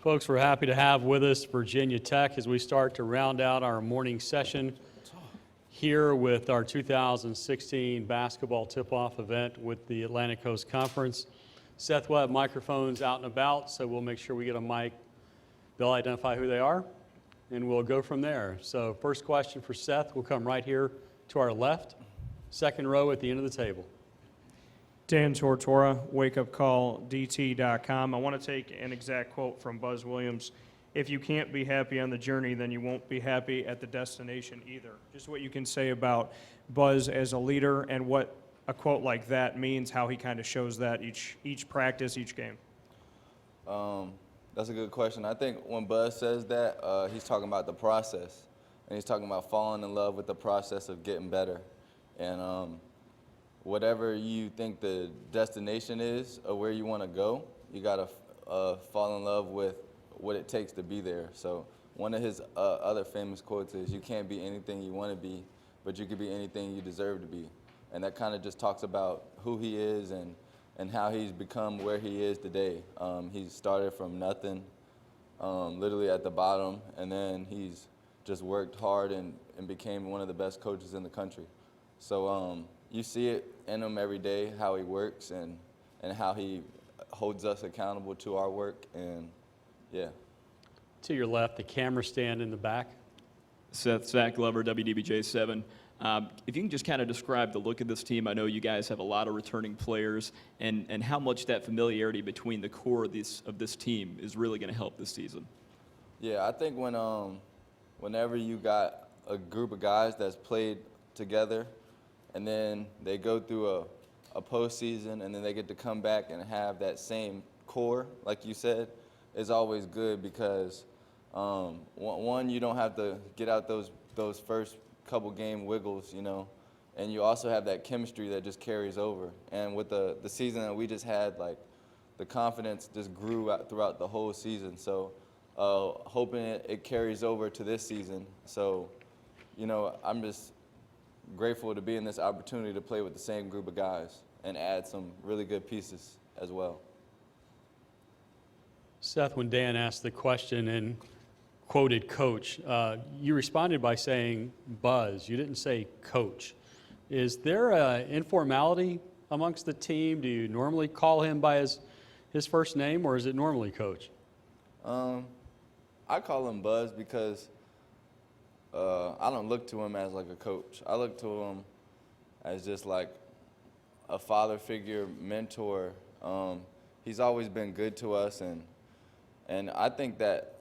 Folks, we're happy to have with us Virginia Tech as we start to round out our morning session here with our 2016 basketball tip-off event with the Atlantic Coast Conference. Seth will have microphones out and about, so we'll make sure we get a mic. They'll identify who they are, and we'll go from there. So first question for Seth will come right here to our left, second row at the end of the table. Dan Tortora, wakeupcalldt.com. I want to take an exact quote from Buzz Williams. If you can't be happy on the journey, then you won't be happy at the destination either. Just what you can say about Buzz as a leader and what a quote like that means, how he kind of shows that each practice, each game. That's a good question. I think when Buzz says that, he's talking about the process, and he's talking about falling in love with the process of getting better. And whatever you think the destination is or where you want to go, you got to fall in love with what it takes to be there. So one of his other famous quotes is, you can't be anything you want to be, but you can be anything you deserve to be. And that kind of just talks about who he is and how he's become where he is today. He started from nothing, literally at the bottom, and then he's just worked hard and became one of the best coaches in the country. So you see it in him every day, how he works and how he holds us accountable to our work, and yeah. To your left, the camera stand in the back. Seth, Zach Glover, WDBJ7. If you can just kind of describe the look of this team. I know you guys have a lot of returning players, and how much that familiarity between the core of this team is really going to help this season. Yeah, I think whenever you got a group of guys that's played together, and then they go through a postseason, and then they get to come back and have that same core, like you said, is always good because one, you don't have to get out those first couple game wiggles, you know, and you also have that chemistry that just carries over. And with the season that we just had, like, the confidence just grew out throughout the whole season. So hoping it carries over to this season. So, you know, I'm just grateful to be in this opportunity to play with the same group of guys and add some really good pieces as well. Seth, when Dan asked the question and quoted coach, you responded by saying Buzz. You didn't say coach. Is there an informality amongst the team? Do you normally call him by his first name, or is it normally coach? I call him Buzz because I don't look to him as like a coach. I look to him as just like a father figure, mentor. He's always been good to us, and I think that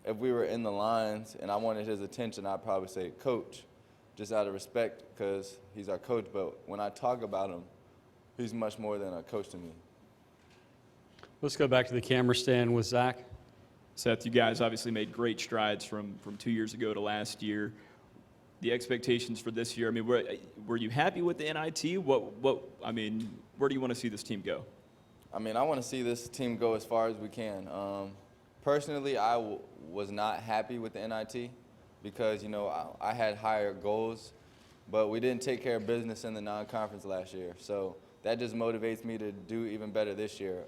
if we were in the lines and I wanted his attention, I'd probably say coach, just out of respect because he's our coach. But when I talk about him, he's much more than a coach to me. Let's go back to the camera stand with Zach. Seth, you guys obviously made great strides from 2 years ago to last year. The expectations for this year, I mean, were you happy with the NIT? I mean, where do you want to see this team go? I mean, I want to see this team go as far as we can. Personally, I was not happy with the NIT because, you know, I had higher goals, but we didn't take care of business in the non-conference last year. So that just motivates me to do even better this year.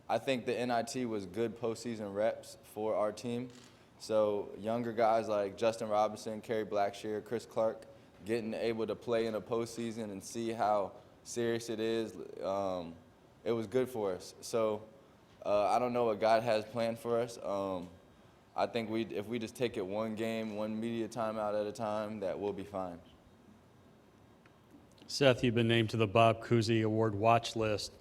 I think the NIT was good postseason reps for our team. So younger guys like Justin Robinson, Kerry Blackshear, Chris Clark, getting able to play in a postseason and see how serious it is, it was good for us. So I don't know what God has planned for us. I think if we just take it one game, one media timeout at a time, that we'll be fine. Seth, you've been named to the Bob Cousy Award watch list.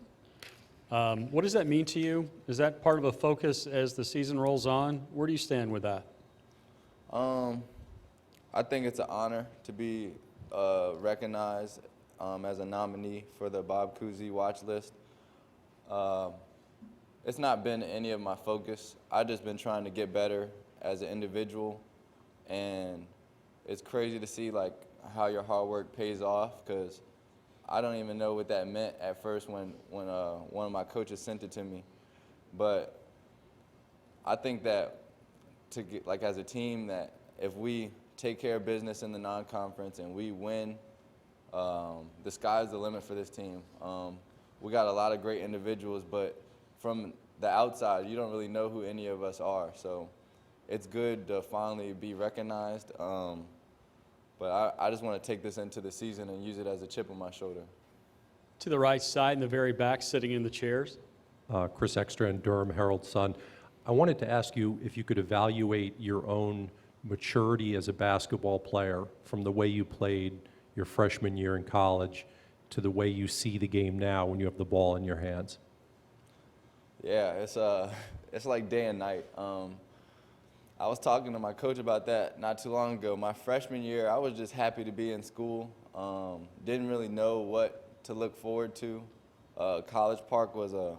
What does that mean to you? Is that part of a focus as the season rolls on? Where do you stand with that? I think it's an honor to be recognized as a nominee for the Bob Cousy watch list. It's not been any of my focus. I've just been trying to get better as an individual, and it's crazy to see like how your hard work pays off, because I don't even know what that meant at first when one of my coaches sent it to me. But I think that to get, like, as a team, that if we take care of business in the non-conference and we win, the sky's the limit for this team. We got a lot of great individuals, but from the outside, you don't really know who any of us are. So it's good to finally be recognized. But I just want to take this into the season and use it as a chip on my shoulder. To the right side in the very back, sitting in the chairs. Chris Extra and Durham Herald-Sun. I wanted to ask you if you could evaluate your own maturity as a basketball player from the way you played your freshman year in college to the way you see the game now when you have the ball in your hands. Yeah, it's like day and night. I was talking to my coach about that not too long ago. My freshman year, I was just happy to be in school. Didn't really know what to look forward to. College Park was a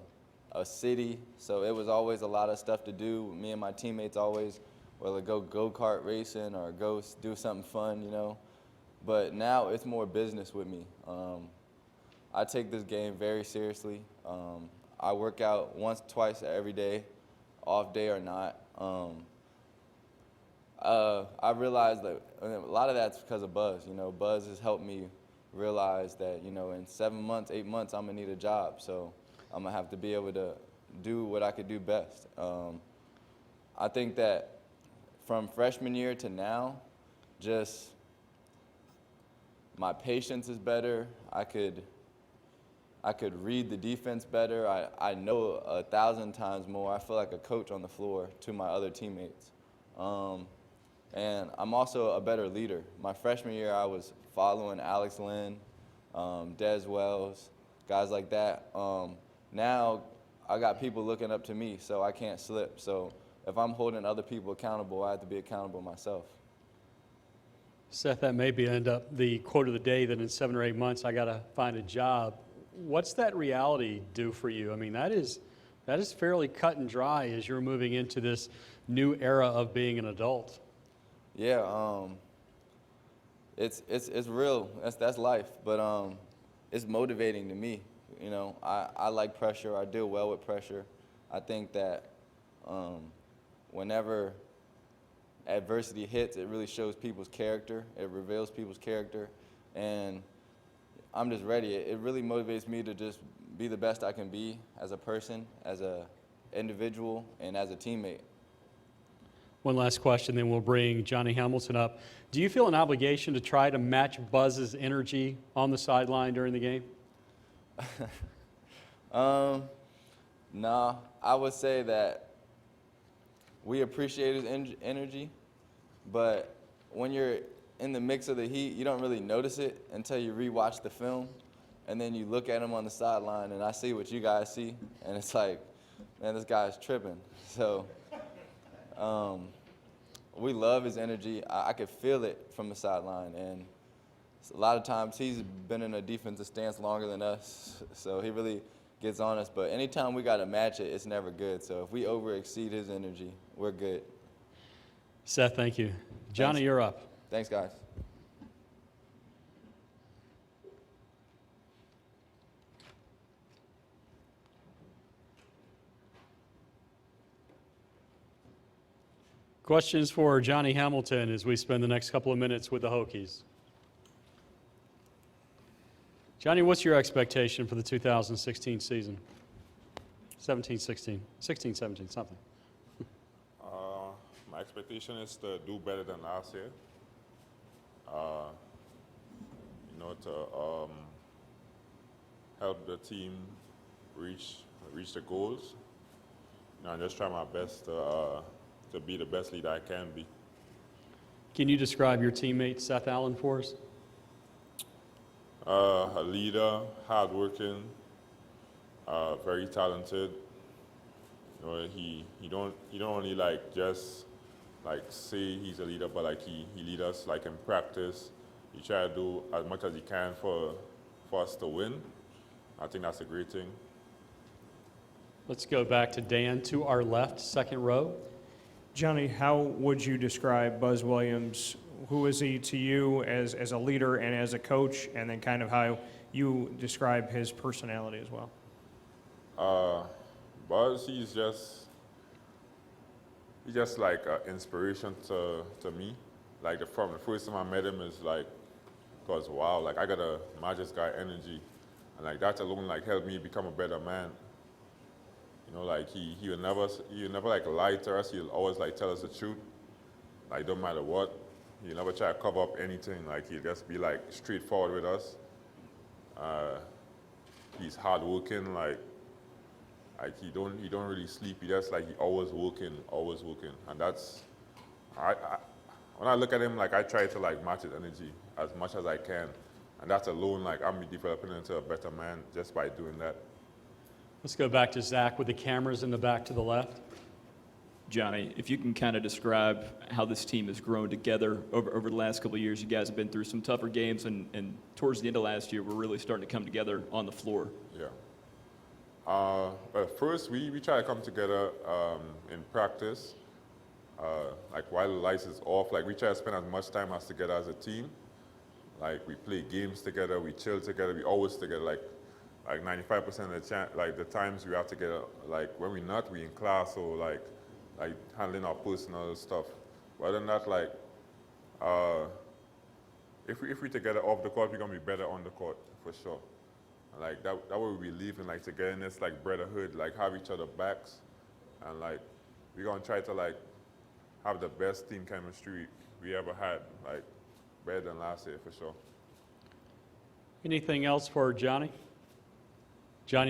city, so it was always a lot of stuff to do. Me and my teammates always, whether go-kart racing or go do something fun, you know. But now it's more business with me. I take this game very seriously. I work out once, twice every day, off day or not. I realized that a lot of that's because of Buzz. You know, Buzz has helped me realize that, you know, in 7 months, 8 months, I'm gonna need a job. So I'm gonna have to be able to do what I could do best. I think that from freshman year to now, just my patience is better. I could read the defense better. I know 1,000 times more. I feel like a coach on the floor to my other teammates. And I'm also a better leader. My freshman year, I was following Alex Lynn, Des Wells, guys like that. Now, I got people looking up to me, so I can't slip. So if I'm holding other people accountable, I have to be accountable myself. Seth, that may end up the quote of the day that in 7 or 8 months I got to find a job. What's that reality do for you? I mean, that is fairly cut and dry as you're moving into this new era of being an adult. Yeah, it's real. That's life, but it's motivating to me. You know, I like pressure. I deal well with pressure. I think that whenever adversity hits, it really shows people's character. It reveals people's character, and I'm just ready. It really motivates me to just be the best I can be as a person, as an individual, and as a teammate. One last question, then we'll bring Johnny Hamilton up. Do you feel an obligation to try to match Buzz's energy on the sideline during the game? No, I would say that we appreciate his energy, but when you're in the mix of the heat, you don't really notice it until you rewatch the film, and then you look at him on the sideline, and I see what you guys see, and it's like, man, this guy's tripping. So we love his energy. I could feel it from the sideline, and a lot of times he's been in a defensive stance longer than us, so he really gets on us. But anytime we got to match it, it's never good. So if we overexceed his energy, we're good. Seth, thank you. Johnny, Thanks. you're up. Thanks, guys. Questions for Johnny Hamilton as we spend the next couple of minutes with the Hokies? Johnny, what's your expectation for the 2016 season? 17-16, 16-17, something. My expectation is to do better than last year. You know, to help the team reach the goals. You know, and just try my best to be the best leader I can be. Can you describe your teammate, Seth Allen, for us? A leader, hardworking, very talented. You know, he don't only like just like say he's a leader, but like he lead us like in practice. He try to do as much as he can for us to win. I think that's a great thing. Let's go back to Dan to our left, second row. Johnny, how would you describe Buzz Williams? Who is he to you as a leader and as a coach, and then kind of how you describe his personality as well? Buzz, he's just like an inspiration to me. Like from the first time I met him is like, cause wow, like I got a match this guy energy, and like that alone like helped me become a better man. You know, like he would never like lie to us. He'll always like tell us the truth. Like don't matter what. He'll never try to cover up anything. Like he'll just be like straightforward with us. He's hardworking. Like he don't really sleep. He just like he always working, and that's I when I look at him, like I try to like match his energy as much as I can, and that's alone like I'm developing into a better man just by doing that. Let's go back to Zach with the cameras in the back to the left. Johnny, if you can kind of describe how this team has grown together over the last couple of years. You guys have been through some tougher games, and towards the end of last year, we're really starting to come together on the floor. Yeah. But first, we try to come together in practice. Like while the lights is off, like we try to spend as much time as together as a team. Like we play games together, we chill together, we always together. Like 95% of the times we are together. Like when we're not, we in class or like handling our personal stuff. But other than that, like if we together off the court, we're gonna be better on the court for sure. Like that way we live in like togetherness, like brotherhood, like have each other backs, and like we're gonna try to like have the best team chemistry we ever had, like better than last year for sure. Anything else for Johnny? Johnny?